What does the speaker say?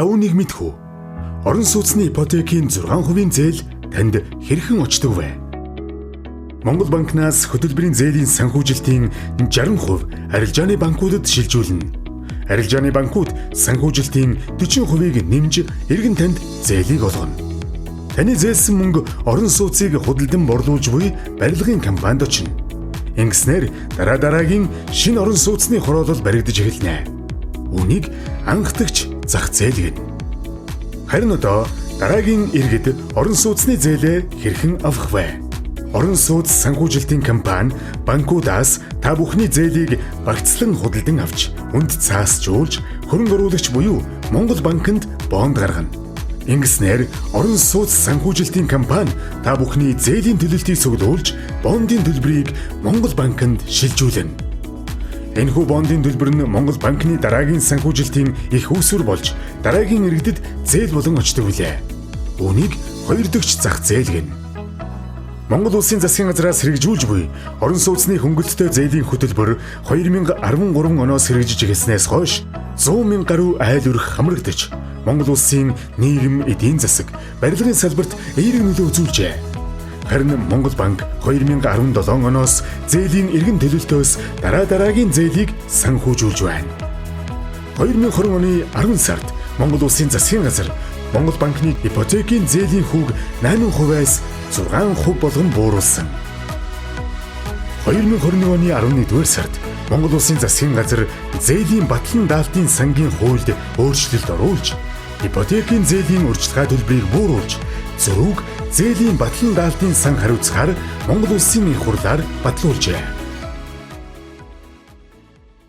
Та үүнийг мэдэх үү? Орон сууцны ипотекийн 6% зээл танд хэрхэн очдог вэ? Монгол банкнаас хөтөлбөрийн зээлийн санхүүжилтийн 60% арилжааны банкудад шилжүүлнэ. Арилжааны банкуд санхүүжилтийн 40%-ийг нэмж эргэн танд зээлийг олгоно. Таны зээлсэн мөнгө орон сууцыг худалдан борлуулж буй барилгын компанид очино. Ингэснээр дараагийн шинэ орон сууцны хороолол баригдаж эхэлнэ. Үүнийг анхдагч зах зээл гэнэ. Харин одоо дараагийн иргэд орон сууцны зээлээ хэрхэн авах вэ? Орон сууц санхүүжилтийн компани банкудаас та бүхний зээлийг багцлан худалдан авч хүнд цаасжуулж хөрөнгө оруулагч буюу Монгол банкнд бонд гаргана. Ингэснээр орон сууц санхүүжилтийн компани та бүхний зээлийн төлөлтийг цуглуулж бондын төлбөрийг Монгол банкнд шилжүүлнэ. Энэхүү бондын төлбөр нь Монгол банкны дараагийн санхүүжилтийн их үүсвэр болж дараагийн иргэдэд зээл болон очдог билээ. Үүнийг хоёр дахь зах зээл гэнэ. Монгол улсын засгийн газраас хэрэгжүүлж буй орон сууцны хөнгөлөлттэй зээлийн хөтөлбөр 2013 оноос хэрэгжиж эхэлснээс хойш 100 мянга гаруй айл өрх хамрагдаж Монгол улсын нийгэм, эдийн засаг, барилгын салбарт эерэг нөлөө үзүүлжээ. Харин Монгол банк 2017 оноос зээлийн эргэн төлөлтөөс дараагийн зээлийг санхүүжүүлж байна. 2020 оны 10 сард Монгол улсын засгийн газар Монгол банкны ипотекийн зээлийн хүүг 8%-аас 6% болгон бууруулсан. 2021 оны 11-р сард Монгол улсын засгийн газар зээлийн батлан даалтын сангийн хуульд өөрчлөлт оруулж, ипотекийн зээлийн урьдчилгаа төлбөрийг бууруулж, зөрүүг зээлийн батлан даалтын сан хариуцахаар Монгол улсын их хурлаар батлуулжээ.